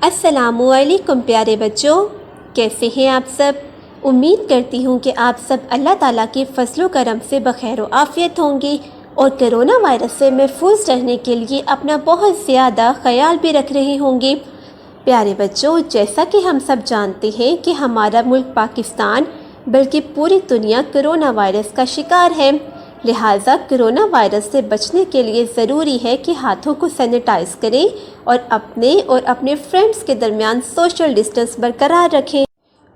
السلام علیکم پیارے بچوں، کیسے ہیں آپ سب؟ امید کرتی ہوں کہ آپ سب اللہ تعالیٰ کے فضل و کرم سے بخیر و عافیت ہوں گے اور کرونا وائرس سے محفوظ رہنے کے لیے اپنا بہت زیادہ خیال بھی رکھ رہے ہوں گے۔ پیارے بچوں، جیسا کہ ہم سب جانتے ہیں کہ ہمارا ملک پاکستان بلکہ پوری دنیا کرونا وائرس کا شکار ہے، لہٰذا کرونا وائرس سے بچنے کے لیے ضروری ہے کہ ہاتھوں کو سینیٹائز کریں اور اپنے فرینڈز کے درمیان سوشل ڈسٹنس برقرار رکھیں۔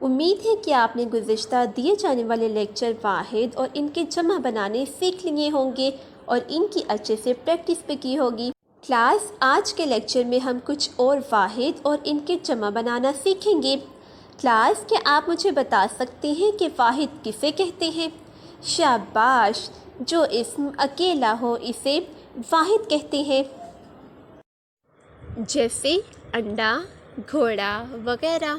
امید ہے کہ آپ نے گزشتہ دیے جانے والے لیکچر واحد اور ان کے جمع بنانے سیکھ لیے ہوں گے اور ان کی اچھے سے پریکٹس بھی کی ہوگی۔ کلاس، آج کے لیکچر میں ہم کچھ اور واحد اور ان کے جمع بنانا سیکھیں گے۔ کلاس، کیا آپ مجھے بتا سکتے ہیں کہ واحد کسے کہتے ہیں؟ شاباش! جو اسم اکیلا ہو اسے واحد کہتے ہیں، جیسے انڈا، گھوڑا وغیرہ۔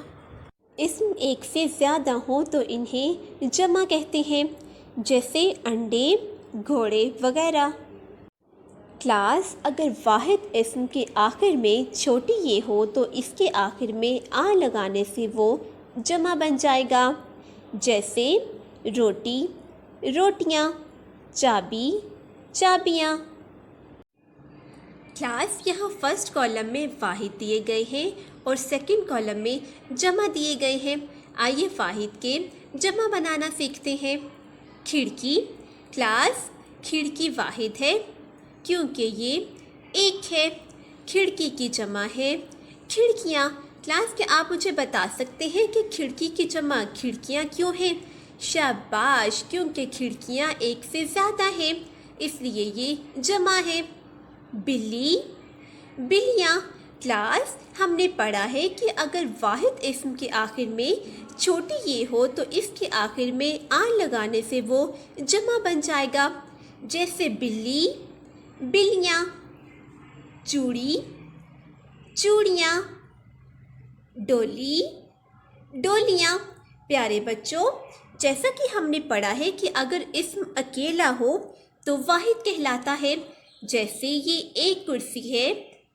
اسم ایک سے زیادہ ہوں تو انہیں جمع کہتے ہیں، جیسے انڈے، گھوڑے وغیرہ۔ کلاس، اگر واحد اسم کے آخر میں چھوٹی یہ ہو تو اس کے آخر میں آ لگانے سے وہ جمع بن جائے گا، جیسے روٹی، روٹیاں، چابی، چابیاں۔ کلاس، یہاں فرسٹ کالم میں واحد دیے گئے ہیں اور سیکنڈ کالم میں جمع دیے گئے ہیں۔ آئیے واحد کے جمع بنانا سیکھتے ہیں۔ کھڑکی، کلاس، کھڑکی واحد ہے کیونکہ یہ ایک ہے۔ کھڑکی کی جمع ہے کھڑکیاں۔ کلاس، کیا آپ مجھے بتا سکتے ہیں کہ کھڑکی کی جمع کھڑکیاں کیوں ہیں؟ شاباش! کیونکہ کھڑکیاں ایک سے زیادہ ہیں، اس لیے یہ جمع ہے۔ بلی، بلیاں۔ کلاس، ہم نے پڑھا ہے کہ اگر واحد اسم کے آخر میں چھوٹی یہ ہو تو اس کے آخر میں آن لگانے سے وہ جمع بن جائے گا، جیسے بلی، بلیاں۔ چوڑی، چوڑیاں۔ ڈولی، ڈولیاں۔ پیارے بچوں، جیسا کہ ہم نے پڑھا ہے کہ اگر اسم اکیلا ہو تو واحد کہلاتا ہے، جیسے یہ ایک کرسی ہے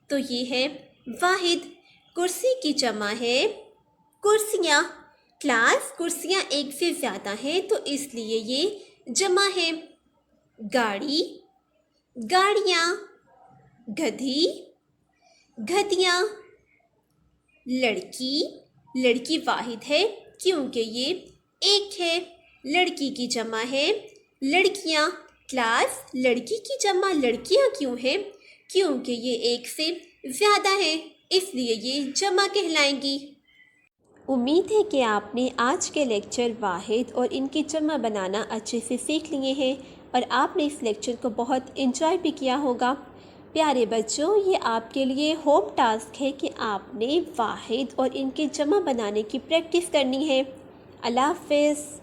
تو یہ ہے واحد۔ کرسی کی جمع ہے کرسیاں۔ کلاس، کرسیاں ایک سے زیادہ ہیں تو اس لیے یہ جمع ہے۔ گاڑی، گاڑیاں۔ گدھی، گدھیاں۔ لڑکی، لڑکی واحد ہے کیونکہ یہ ایک ہے۔ لڑکی کی جمع ہے لڑکیاں۔ کلاس، لڑکی کی جمع لڑکیاں کیوں ہے؟ کیونکہ یہ ایک سے زیادہ ہے، اس لیے یہ جمع کہلائیں گی۔ امید ہے کہ آپ نے آج کے لیکچر واحد اور ان کی جمع بنانا اچھے سے سیکھ لیے ہیں اور آپ نے اس لیکچر کو بہت انجوائے بھی کیا ہوگا۔ پیارے بچوں، یہ آپ کے لیے ہوم ٹاسک ہے کہ آپ نے واحد اور ان کے جمع بنانے کی پریکٹس کرنی ہے۔ اللہ حافظ۔